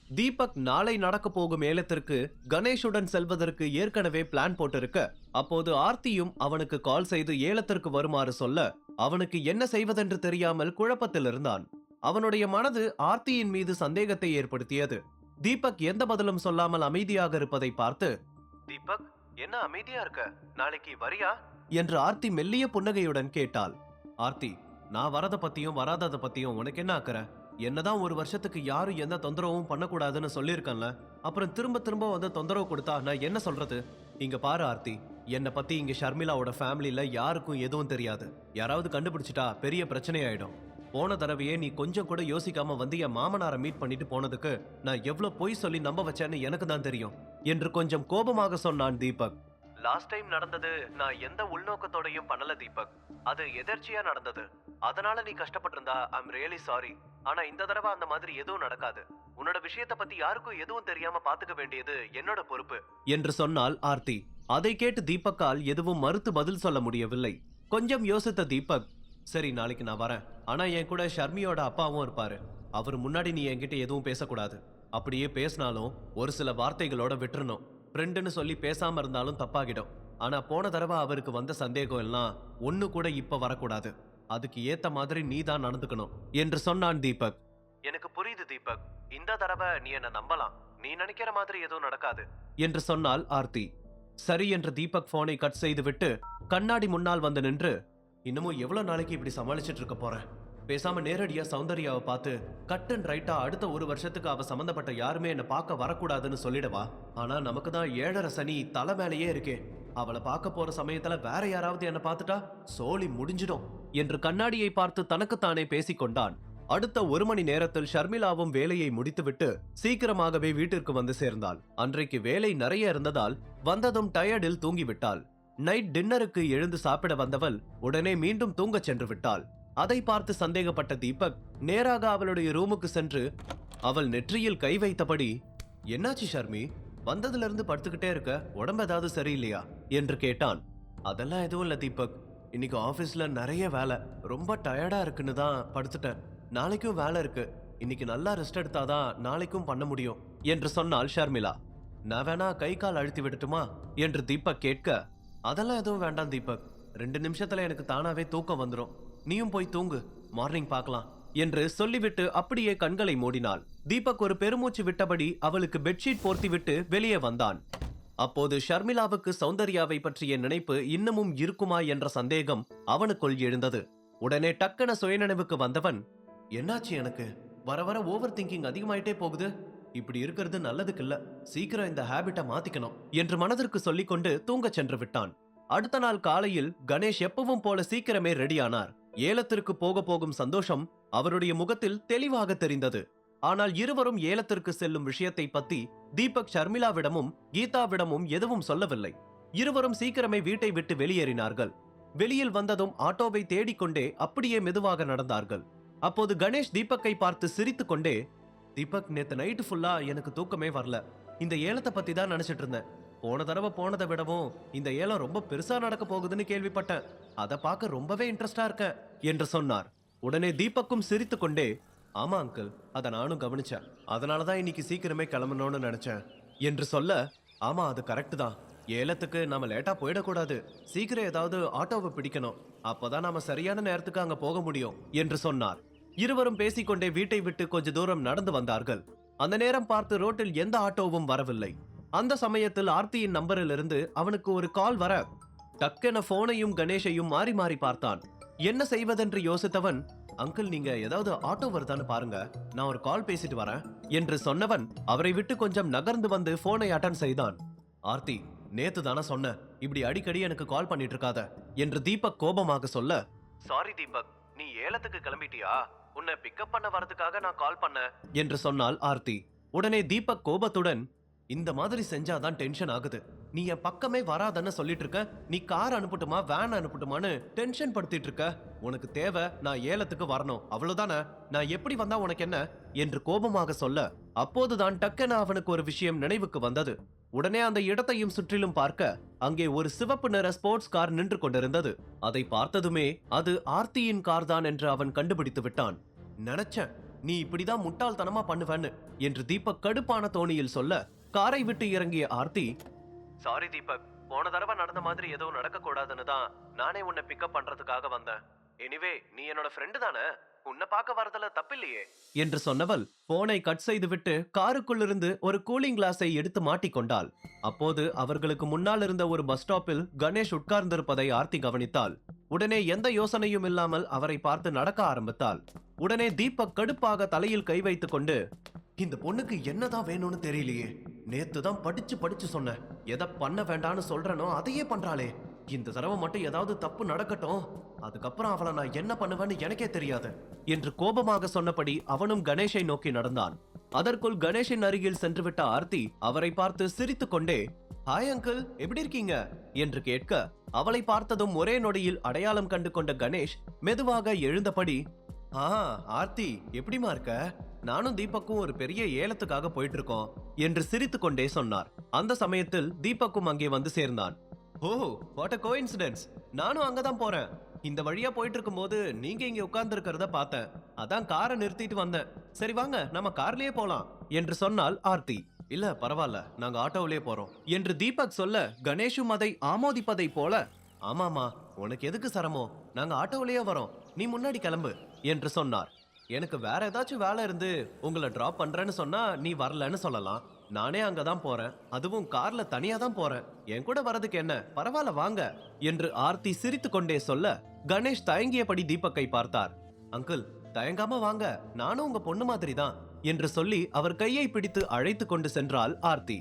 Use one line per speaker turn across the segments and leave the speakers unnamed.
தீபக் நாளை நடக்க போகும் ஏலத்திற்கு கணேஷுடன் செல்வதற்கு ஏற்கனவே பிளான் போட்டிருக்க, அப்போது ஆர்த்தியும் அவனுக்கு கால் செய்து ஏலத்திற்கு வருமாறு சொல்ல, அவனுக்கு என்ன செய்வதென்று தெரியாமல் குழப்பத்தில் இருந்தான். அவனுடைய மனது ஆர்த்தியின் மீது சந்தேகத்தை ஏற்படுத்தியது. தீபக் எந்த பதிலும் சொல்லாமல் அமைதியாக இருப்பதை பார்த்து, தீபக் என்ன அமைதியா இருக்க, நாளைக்கு வரியா என்று ஆர்த்தி மெல்லிய புன்னகையுடன் கேட்டாள். ஆர்த்தி, நான் வரத பத்தியும் வராதத பத்தியும் உனக்கு என்ன அக்கறை? என்னதான் ஒரு வருஷத்துக்கு யாரும் எந்த தொந்தரவும் பண்ணக்கூடாதுன்னு சொல்லியிருக்கேன்ல, அப்புறம் திரும்ப திரும்ப வந்து தொந்தரவு கொடுத்தா நான் என்ன சொல்றது? இங்க பாரு ஆர்த்தி, என்னை பத்தி இங்க ஷர்மிளாவோட ஃபேமிலியில யாருக்கும் எதுவும் தெரியாது. யாராவது கண்டுபிடிச்சிட்டா பெரிய பிரச்சனை ஆயிடும். போன தடவையே நீ கொஞ்சம் கூட யோசிக்காம வந்து என் மாமனாரை மீட் பண்ணிட்டு போனதுக்கு நான் எவ்வளவு பொய் சொல்லி நம்ப வச்சேன்னு எனக்கு தான் தெரியும் என்று கொஞ்சம் கோபமாக சொன்னான் தீபக். லாஸ்ட் டைம் நடந்தது நான் எந்த உள்நோக்கத்தோடையும் பண்ணல தீபக், அது எதர்ச்சியா நடந்தது. அதனால நீ கஷ்டப்பட்டிருந்தா ஐம் ரியலி சாரி. ஆனா இந்த தடவை அந்த மாதிரி எதுவும் நடக்காது. உன்னோட விஷயத்தை பத்தி யாருக்கும் எதுவும் தெரியாம பாத்துக்க வேண்டியது என்னோட பொறுப்பு என்று சொன்னாள் ஆர்த்தி. அதை கேட்டு தீபக்கால் எதுவும் மறுத்து பதில் சொல்ல முடியவில்லை. கொஞ்சம் யோசித்த தீபக், சரி நாளைக்கு நான் வரேன், ஆனா என் கூட ஷர்மியோட அப்பாவும் இருப்பாரு. அவர் முன்னாடி நீ என்கிட்ட எதுவும் பேசக்கூடாது. அப்படியே பேசினாலும் ஒரு சில வார்த்தைகளோட விட்டுறணும். ஃப்ரெண்டுன்னு சொல்லி பேசாம இருந்தாலும் தப்பாகிடும். ஆனா போன தடவை அவருக்கு வந்த சந்தேகம் எல்லாம் ஒண்ணு கூட இப்ப வரக்கூடாது. அதுக்கு ஏத்த மாதிரி நீ தான் நடந்துக்கணும் என்று சொன்னான் தீபக். எனக்கு புரியுது தீபக், இந்த தடவை நீ என்ன நம்பலாம். நீ நினைக்கிற மாதிரி எதுவும் நடக்காது என்று சொன்னாள் ஆர்த்தி. சரி என்று தீபக் போனை கட் செய்து விட்டு கண்ணாடி முன்னால் வந்து நின்று, இன்னமும் எவ்வளவு நாளைக்கு இப்படி சமாளிச்சுட்டு இருக்க போறேன்? பேசாம நேரடியா சௌந்தர்யாவை பார்த்து கட் அண்ட் ரைட்டா அடுத்த ஒரு வருஷத்துக்கு அவ சம்பந்தப்பட்ட யாருமே என்ன பார்க்க வரக்கூடாதுன்னு சொல்லிடவா? ஆனா நமக்கு தான் 7.5 சனி தலை மேலேயே இருக்கே. அவளை பார்க்க போற சமயத்துல வேற யாராவது என்ன பார்த்துட்டா சோலி முடிஞ்சிடும் என்று கண்ணாடியை பார்த்து தனக்குத்தானே பேசிக்கொண்டான். அடுத்த 1 மணி நேரத்தில் ஷர்மிளாவும் வேலையை முடித்துவிட்டு சீக்கிரமாகவே வீட்டிற்கு வந்து சேர்ந்தாள். அன்றைக்கு வேலை நிறைய இருந்ததால் வந்ததும் டயர்டில் தூங்கிவிட்டாள். நைட் டின்னருக்கு எழுந்து சாப்பிட வந்தவள் உடனே மீண்டும் தூங்கச் சென்று விட்டாள். அதை பார்த்து சந்தேகப்பட்ட தீபக் நேராக அவளுடைய ரூமுக்கு சென்று அவள் நெற்றியில் கை வைத்தபடி, என்னாச்சு ஷர்மி, வந்ததுல இருந்து படுத்துக்கிட்டே இருக்க, உடம்பு ஏதாவது சரியில்லையா என்று கேட்டான். அதெல்லாம் எதுவும் இல்ல தீபக், இன்னைக்கு ஆபீஸ்ல நிறைய வேலை, ரொம்ப டயர்டா இருக்குன்னு தான் படுத்துட்டேன். நாளைக்கும் வேலை இருக்கு, இன்னைக்கு நல்லா ரெஸ்ட் எடுத்தாதான் நாளைக்கும் பண்ண முடியும் என்று சொன்னாள் ஷர்மிளா. நான் வேணா கை கால் அழுத்தி விடட்டுமா என்று தீபக் கேட்க, அதெல்லாம் எதுவும் வேண்டாம் தீபக், 2 நிமிஷத்துல எனக்கு தானாவே தூக்கம் வந்துடும். நீயும் போய் தூங்கு, மார்னிங் பார்க்கலாம் என்று சொல்லிவிட்டு அப்படியே கண்களை மூடினாள். தீபக் ஒரு பெருமூச்சு விட்டபடி அவளுக்கு பெட்ஷீட் போர்த்திவிட்டு வெளியே வந்தான். அப்போது ஷர்மிளாவுக்கு சௌந்தர்யாவை பற்றிய நினைப்பு இன்னமும் இருக்குமா என்ற சந்தேகம் அவனுக்குள் எழுந்தது. உடனே டக்கன சுயநினைவுக்கு வந்தவன், என்னாச்சு எனக்கு? வர வர ஓவர் திங்கிங் அதிகமாயிட்டே போகுது. இப்படி இருக்கிறது நல்லதுக்கு இல்ல, சீக்கிரம் இந்த ஹேபிட்டை மாத்திக்கணும் என்று மனதிற்கு சொல்லிக்கொண்டு தூங்கச் சென்று விட்டான். அடுத்த நாள் காலையில் கணேஷ் எப்பவும் போல சீக்கிரமே ரெடியானார். ஏலத்திற்கு போகும் சந்தோஷம் அவருடைய முகத்தில் தெளிவாக தெரிந்தது. ஆனால் இருவரும் ஏலத்திற்கு செல்லும் விஷயத்தை பத்தி தீபக் ஷர்மிளாவிடமும் கீதாவிடமும் எதுவும் சொல்லவில்லை. இருவரும் சீக்கிரமே வீட்டை விட்டு வெளியேறினார்கள். வெளியில் வந்ததும் ஆட்டோவை தேடிக்கொண்டே அப்படியே மெதுவாக நடந்தார்கள். அப்போது கணேஷ் தீபக்கை பார்த்து சிரித்து கொண்டே, தீபக், நேத்து நைட்டு ஃபுல்லா எனக்கு தூக்கமே வரல. இந்த ஏலத்தை பத்தி தான் நினைச்சிட்டு இருந்தேன். போன தடவை போனதை விடவும் இந்த ஏலம் ரொம்ப பெருசா நடக்க போகுதுன்னு கேள்விப்பட்டேன். அதை பார்க்க ரொம்பவே இன்ட்ரெஸ்டா இருக்கேன் என்று சொன்னார். உடனே தீபக்கும் சிரித்து கொண்டே, ஆமா அங்கிள், அதை நானும் கவனிச்சேன். அதனாலதான் இன்னைக்கு சீக்கிரமே கிளம்பணும்னு நினைச்சேன் என்று சொல்ல, ஆமா அது கரெக்ட் தான். ஏலத்துக்கு நாம லேட்டா போயிடக்கூடாது. சீக்கிரம் ஏதாவது ஆட்டோவை பிடிக்கணும். அப்பதான் நாம சரியான நேரத்துக்கு அங்க போக முடியும் என்று சொன்னார். இருவரும் பேசிக்கொண்டே வீட்டை விட்டு கொஞ்ச தூரம் நடந்து வந்தார்கள். அந்த நேரம் பார்த்து ரோட்டில் எந்த ஆட்டோவும் வரவில்லை. அந்த சமயத்தில் ஆர்த்தியின் நம்பரில் இருந்து அவனுக்கு ஒரு கால் வர டக்கென போனையும் கணேஷையும் மாறி மாறி பார்த்தான். என்ன செய்வதென்று யோசித்தவன், அங்கிள் நீங்க ஏதாவது ஆட்டோ வருதான்னு பாருங்க, நான் ஒரு கால் பேசிட்டு வரேன் என்று சொன்னவன் அவரை விட்டு கொஞ்சம் நகர்ந்து வந்து போனை அட்டன் செய்தான். ஆர்த்தி, நேத்து தானே சொன்ன, இப்படி அடிக்கடி எனக்கு கால் பண்ணிட்டு இருக்காத என்று தீபக் கோபமாக சொல்ல, சாரி தீபக், நீ ஏலத்துக்கு கிளம்பிட்டியா? உன்னை பிக்கப் பண்ண வரதுக்காக நான் கால் பண்ண என்று சொன்னாள் ஆர்த்தி. உடனே தீபக் கோபத்துடன், இந்த மாதிரி செஞ்சாதான் டென்ஷன் ஆகுது. நீ என் பக்கமே வராதன்னு சொல்லிட்டு இருக்க. நீ கார் அனுப்பட்டுமா வேன் அனுப்பட்டுமான்னு டென்ஷன் படுத்திட்டு இருக்க. உனக்கு தேவை நான் ஏலத்துக்கு வரணும், அவ்வளவுதானே. நான் எப்படி வந்தா உனக்கு என்ன என்று கோபமாக சொல்ல, அப்போதுதான் டக்கென அவனுக்கு ஒரு விஷயம் நினைவுக்கு வந்தது. உடனே அந்த இடத்தையும் சுற்றிலும் பார்க்க அங்கே ஒரு சிவப்பு நிற ஸ்போர்ட்ஸ் கார் நின்று கொண்டிருந்தது. அதை பார்த்ததுமே அது ஆர்த்தியின் கார் தான் என்று அவன் கண்டுபிடித்து விட்டான். நினைச்சேன் நீ இப்படிதான் முட்டாள்தனமா பண்ணுவேன்னு என்று தீபக் கடுப்பான தோணியில் சொல்ல காரை விட்டு இறங்கிய ஆர்த்தி, சாரி தீபக், போன தடவை நடந்த மாதிரி எதுவும் நடக்க கூடாதுன்னு தான் நானே உன்னை பிக்கப் பண்றதுக்காக வந்தேன். எனிவே நீ என்னோட ஃப்ரெண்டு தானே, உன்னை பார்க்க வரதுல தப்பில்லையே என்று சொன்னவள் போனை கட் செய்துவிட்டு காருக்குள்ளிருந்து ஒரு கூலிங் கிளாஸை எடுத்து மாட்டிக்கொண்டாள். அப்போது அவர்களுக்கு முன்னால் இருந்த ஒரு பஸ் ஸ்டாப்பில் கணேஷ் உட்கார்ந்திருப்பதை ஆர்த்தி கவனித்தாள். உடனே எந்த யோசனையும் இல்லாமல் அவரை பார்த்து நடக்க ஆரம்பித்தாள். உடனே தீபக் கடுப்பாக தலையில் கை வைத்துக் கொண்டு, இந்த பொண்ணுக்கு என்னதான் வேணும்னு தெரியலையே, நேத்து தான் படிச்சு படிச்சு சொன்ன, எதை பண்ண வேண்டான்னு சொல்றனோ அதையே பண்றாளே, இந்த தடவை மட்டும் ஏதாவது தப்பு நடக்கட்டும், அதுக்கப்புறம் அவளை நான் என்ன பண்ணுவேன்னு எனக்கே தெரியாது என்று கோபமாக சொன்னபடி அவனும் கணேஷை நோக்கி நடந்தான். அதற்குள் கணேஷின் அருகில் சென்றுவிட்ட ஆர்த்தி அவரை பார்த்து சிரித்துக் கொண்டே, ஹாய் அங்கிள், எப்படி இருக்கீங்க என்று கேட்க, அவளை பார்த்ததும் ஒரே நொடியில் அடையாளம் கண்டு கொண்ட கணேஷ் மெதுவாக எழுந்தபடி, ஆர்த்தி எப்படிமா இருக்க, நானும் தீபக்கும் ஒரு பெரிய ஏலத்துக்காக போயிட்டு இருக்கோம் என்று சிரித்துக் கொண்டே சொன்னார். அந்த சமயத்தில் தீபக்கும் அங்கே வந்து சேர்ந்தான். ஓ, வாட் a coincidence, நானும் அங்கதான் போறேன். இந்த வழியா போயிட்டு இருக்கும் போது நீங்க இங்க உட்கார்ந்து இருக்கிறத பார்த்தேன், அதான் காரை நிறுத்திட்டு வந்தேன். சரி வாங்க நம்ம கார்லயே போலாம் என்று சொன்னால் ஆர்த்தி, இல்ல பரவாயில்ல, நாங்க ஆட்டோவிலே போறோம் என்று தீபக் சொல்ல கணேஷும் அதை ஆமோதிப்பதை போல, ஆமாமா உனக்கு எதுக்கு சிரமம், நாங்க ஆட்டோவிலேயே வரோம், நீ முன்னாடி கிளம்பு என்று சொன்னார். எனக்கு வேற ஏதாச்சும் வேலை இருந்து உங்களை டிராப் பண்றேன்னு சொன்னா நீ வரலன்னு சொல்லலாம், நானே அங்கதான் போறேன், அதுவும் கார்ல தனியா தான் போறேன், என் கூட வரதுக்கு என்ன, பரவாயில்ல வாங்க என்று ஆர்த்தி சிரித்து கொண்டே சொல்ல கணேஷ் தயங்கியபடி தீபக்கை பார்த்தார். அங்கிள் தயங்காம வாங்க, நானும் உங்க பொண்ணு மாதிரி தான் என்று சொல்லி அவர் கையை பிடித்து அழைத்து கொண்டு சென்றாள் ஆர்த்தி.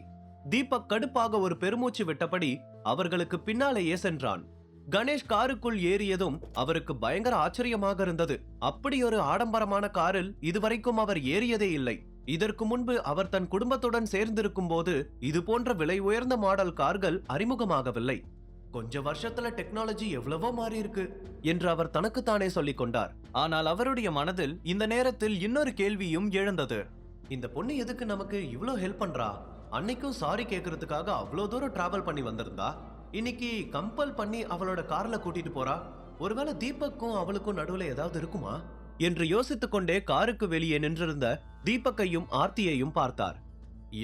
தீபக் கடுப்பாக ஒரு பெருமூச்சு விட்டபடி அவர்களுக்கு பின்னாலேயே சென்றான். கணேஷ் காருக்குள் ஏறியதும் அவருக்கு பயங்கர ஆச்சரியமாக இருந்தது. அப்படி ஒரு ஆடம்பரமான காரில் இதுவரைக்கும் அவர் ஏறியதே இல்லை. இதற்கு முன்பு அவர் தன் குடும்பத்துடன் சேர்ந்திருக்கும் போது இது போன்ற விலை உயர்ந்த மாடல் கார்கள் அறிமுகமாகவில்லை. கொஞ்ச வருஷத்துல டெக்னாலஜி எவ்வளவோ மாறி இருக்கு என்று அவர் தனக்குத்தானே சொல்லிக் கொண்டார். ஆனால் அவருடைய மனதில் இந்த நேரத்தில் இன்னொரு கேள்வியும் எழுந்தது. இந்த பொண்ணு எதுக்கு நமக்கு இவ்ளோ ஹெல்ப் பண்றா? அன்னைக்கும் சாரி கேட்கறதுக்காக அவ்வளோ தூரம் டிராவல் பண்ணி வந்திருந்தா, இன்னைக்கு கம்பல் பண்ணி அவளோட கார்ல கூட்டிட்டு போறா. ஒருவேளை தீபக்கும் அவளுக்கும் நடுவுல ஏதாவது இருக்குமா என்று யோசித்துக் கொண்டே காருக்கு வெளியே நின்றிருந்த தீபக்கையும் ஆர்த்தியையும் பார்த்தார்.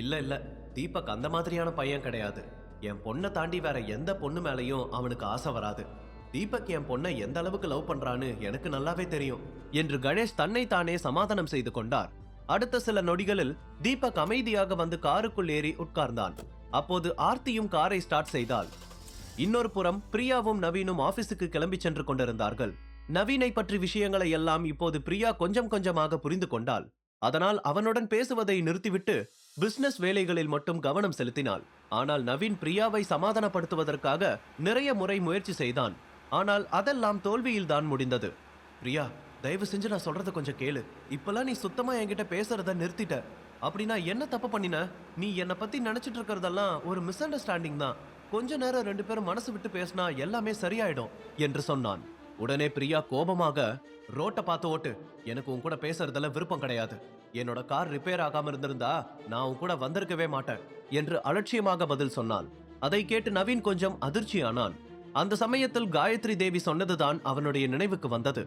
இல்ல தீபக் அந்த மாதிரியான பையன் கிடையாது. என் பொண்ணை தாண்டி வேற எந்த பொண்ணு மேலையும் அவனுக்கு ஆசை வராது. தீபக் என் பொண்ணை எந்த அளவுக்கு லவ் பண்றான்னு எனக்கு நல்லாவே தெரியும் என்று கணேஷ் தன்னை தானே சமாதானம் செய்து கொண்டார். அடுத்த சில நொடிகளில் தீபக் அமைதியாக வந்து காருக்குள் ஏறி உட்கார்ந்தான். அப்போது ஆர்த்தியும் காரை ஸ்டார்ட் செய்தாள். இன்னொரு புறம் பிரியாவும் நவீனும் ஆபீஸுக்கு கிளம்பி சென்று கொண்டிருந்தார்கள். நவீனை பற்றி விஷயங்களை எல்லாம் இப்போது பிரியா கொஞ்சம் கொஞ்சமாக புரிந்து கொண்டாள். அதனால் அவனுடன் பேசுவதை நிறுத்திவிட்டு பிசினஸ் வேலைகளில் மட்டும் கவனம் செலுத்தினாள். ஆனால் நவீன் பிரியாவை சமாதானப்படுத்துவதற்காக நிறைய முறை முயற்சி செய்தான். ஆனால் அதெல்லாம் தோல்வியில் தான் முடிந்தது. பிரியா, தயவு செஞ்சு நான் சொல்றத கொஞ்சம் கேளு. இப்பெல்லாம் நீ சுத்தமா என்கிட்ட பேசுறத நிறுத்திட்ட. அப்படின்னா என்ன தப்பு பண்ணின? நீ என்னை பத்தி நினைச்சிட்டு இருக்கிறதெல்லாம் ஒரு மிஸ் அண்டர்ஸ்டாண்டிங் தான். கொஞ்ச நேரம் ரெண்டு பேரும் மனசு விட்டு பேசினா எல்லாமே சரியாயிடும் என்று சொன்னான். உடனே பிரியா கோபமாக, ரோட்டை பார்த்து ஓட்டு, எனக்கு உன் கூட பேசுறதுல விருப்பம் கிடையாது. என்னோட கார் ரிப்பேர் ஆகாம இருந்திருந்தா நான் உன் கூட வந்திருக்கவே மாட்டேன் என்று அலட்சியமாக பதில் சொன்னான். அதை கேட்டு நவீன் கொஞ்சம் அதிர்ச்சியானான். அந்த சமயத்தில் காயத்ரி தேவி சொன்னதுதான் அவனுடைய நினைவுக்கு வந்தது.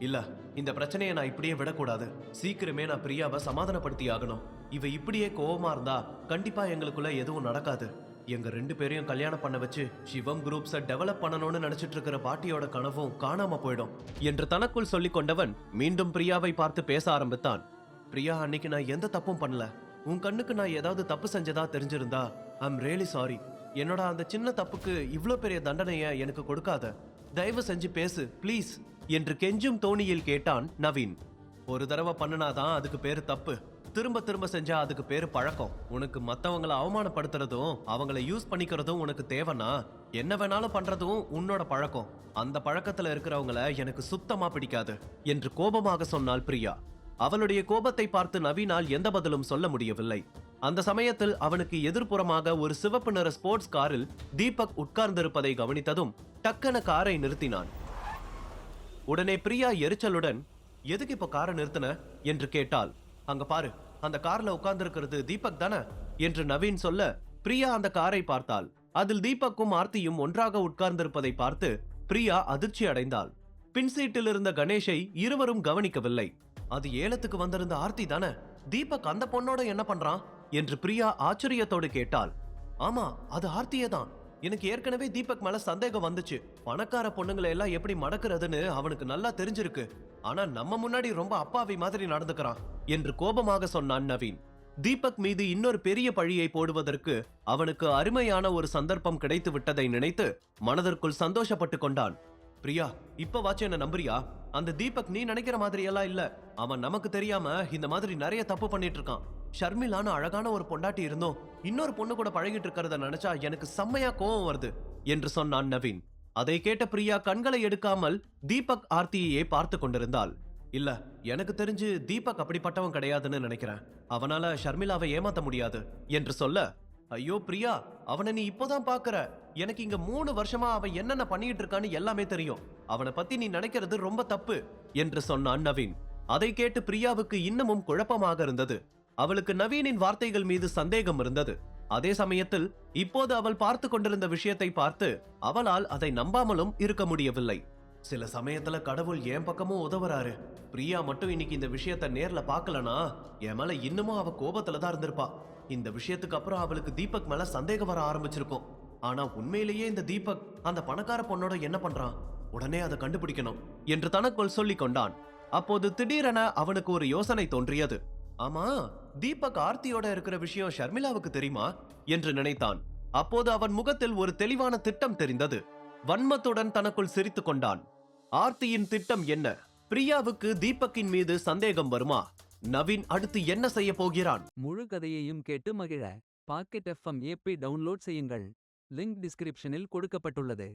இல்ல, இந்த பிரச்சனையை நான் இப்படியே விடக்கூடாது. சீக்கிரமே நான் பிரியாவை சமாதானப்படுத்தி ஆகணும். இவ இப்படியே கோவமா இருந்தா கண்டிப்பா எங்களுக்குள்ள எதுவும் நடக்காது. எங்க ரெண்டு பேரையும் கல்யாணம் பண்ண வச்சு சிவம் குரூப்ஸை டெவலப் பண்ணணும்னு நினைச்சிட்டு இருக்கிற பாட்டியோட கனவும் காணாம போயிடும் என்று தனக்குள் சொல்லிக் கொண்டவன் மீண்டும் பிரியாவை பார்த்து பேச ஆரம்பித்தான். பிரியா, அன்னைக்கு நான் எந்த தப்பும் பண்ணல. உன் கண்ணுக்கு நான் ஏதாவது தப்பு செஞ்சதா தெரிஞ்சிருந்தா ஐம் ரியலி சாரி. என்னோட அந்த சின்ன தப்புக்கு இவ்ளோ பெரிய தண்டனைய எனக்கு கொடுக்காத. தயவு செஞ்சு பேசு ப்ளீஸ் என்று கெஞ்சும் தோணியில் கேட்டான் நவீன். ஒரு தடவை பண்ணுனாதான் அதுக்கு பேரு தப்பு. திரும்ப திரும்ப செஞ்சா அதுக்கு பேரு பழக்கம். உனக்கு மத்தவங்களை அவமானப்படுத்துறதும் அவங்களை யூஸ் பண்ணிக்கிறதும் உனக்கு தேவைன்னா என்ன வேணாலும் பண்றதும் உன்னோட பழக்கம். அந்த பழக்கத்துல இருக்கிறவங்கள எனக்கு சுத்தமா பிடிக்காது என்று கோபமாக சொன்னாள் பிரியா. அவளுடைய கோபத்தை பார்த்து நவீனால் எந்த பதிலும் சொல்ல முடியவில்லை. அந்த சமயத்தில் அவனுக்கு எதிர்ப்புறமாக ஒரு சிவப்பு நிற ஸ்போர்ட்ஸ் காரில் தீபக் உட்கார்ந்திருப்பதை கவனித்ததும் டக்கன காரை நிறுத்தினான். உடனே பிரியா எரிச்சலுடன், எதுக்கு இப்ப காரை நிறுத்தின என்று கேட்டாள். அங்க பாரு, அந்த கார்ல உட்கார்ந்திருக்கிறது தீபக் தானே என்று நவீன் சொல்ல பிரியா அந்த காரை பார்த்தாள். அதில் தீபக்கும் ஆர்த்தியும் ஒன்றாக உட்கார்ந்திருப்பதை பார்த்து பிரியா அதிர்ச்சி அடைந்தாள். பின் சீட்டில் இருந்த கணேஷை இருவரும் கவனிக்கவில்லை. அது ஏலத்துக்கு வந்திருந்த ஆர்த்தி தானே? தீபக் அந்த பொண்ணோட என்ன பண்றான் என்று பிரியா ஆச்சரியத்தோடு கேட்டாள். ஆமா, அது ஆர்த்தியே தான். எனக்கு ஏற்கனவே தீபக் மேல சந்தேகம் வந்துச்சு. பணக்கார பொண்ணுங்களை எல்லாம் எப்படி மடக்குறதுன்னு அவனுக்கு நல்லா தெரிஞ்சிருக்கு. ஆனா நம்ம முன்னாடி ரொம்ப அப்பாவி மாதிரி நடந்துக்கிறான் என்று கோபமாக சொன்னான் நவீன். தீபக் மீது இன்னொரு பெரிய பழியை போடுவதற்கு அவனுக்கு அருமையான ஒரு சந்தர்ப்பம் கிடைத்து விட்டதை நினைத்து மனதிற்குள் சந்தோஷப்பட்டு கொண்டான். பிரியா, இப்பவாச்சும் என்ன நம்புறியா? அந்த தீபக் நீ நினைக்கிற மாதிரி எல்லாம் இல்ல. அவன் நமக்கு தெரியாம இந்த மாதிரி நிறைய தப்பு பண்ணிட்டு இருக்கான். ஷர்மிலான அழகான ஒரு பொண்டாட்டி இருந்தோம், இன்னொரு பொண்ணு கூட பழகிட்டு இருக்கிறத நினைச்சா எனக்கு செம்மையா கோவம் வருது என்று சொன்னான் நவீன். அதை கேட்ட பிரியா கண்களை எடுக்காமல் தீபக் ஆர்த்தியையே பார்த்து கொண்டிருந்தாள். இல்ல, எனக்கு தெரிஞ்சு தீபக் அப்படிப்பட்டவன் கிடையாதுன்னு நினைக்கிறேன். அவனால ஷர்மிளாவை ஏமாத்த முடியாது என்று சொல்ல, ஐயோ பிரியா, அவனை நீ இப்போதான் பாக்குற. எனக்கு இங்க 3 வருஷமா அவன் என்னென்ன பண்ணிட்டு இருக்கான்னு எல்லாமே தெரியும். அவனை பத்தி நீ நினைக்கிறது ரொம்ப தப்பு என்று சொன்னான் நவீன். அதை கேட்டு பிரியாவுக்கு இன்னமும் குழப்பமாக இருந்தது. அவளுக்கு நவீனின் வார்த்தைகள் மீது சந்தேகம் இருந்தது. அதே சமயத்தில் இப்போது அவள் பார்த்து கொண்டிருந்த விஷயத்தை பார்த்து அவளால் அதை நம்பாமலும் இருக்க முடியவில்லை. சில சமயத்துல கடவுள் என் பக்கமும் உதவுறாரு. பிரியா மட்டும் இன்னைக்கு இந்த விஷயத்த நேர்ல பார்க்கலனா என் மேல இன்னமும் அவ கோபத்துல தான் இருந்திருப்பா. இந்த விஷயத்துக்கு அப்புறம் அவளுக்கு தீபக் மேல சந்தேகம் வர ஆரம்பிச்சிருக்கும். ஆனா உண்மையிலேயே இந்த தீபக் அந்த பணக்கார பொண்ணோட என்ன பண்றான்? உடனே அதை கண்டுபிடிக்கணும் என்று தனக்குள் சொல்லிக் கொண்டான். அப்போது திடீரென அவனுக்கு ஒரு யோசனை தோன்றியது. ஆமா, தீபக் ஆர்த்தியோட இருக்கிற விஷயம் ஷர்மிளாவுக்கு தெரியுமா என்று நினைத்தான். அப்போது அவன் முகத்தில் ஒரு தெளிவான திட்டம் தெரிந்தது. வன்மத்துடன் தனக்குள் சிரித்துக் கொண்டான். ஆர்த்தியின் திட்டம் என்ன? பிரியாவுக்கு தீபக்கின் மீது சந்தேகம் வருமா? நவீன் அடுத்து என்ன செய்ய போகிறான்?
முழு கதையையும் கேட்டு மகிழ பாக்கெட் FM ஏப்பை டவுன்லோட் செய்யுங்கள். லிங்க் டிஸ்கிரிப்ஷனில் கொடுக்கப்பட்டுள்ளது.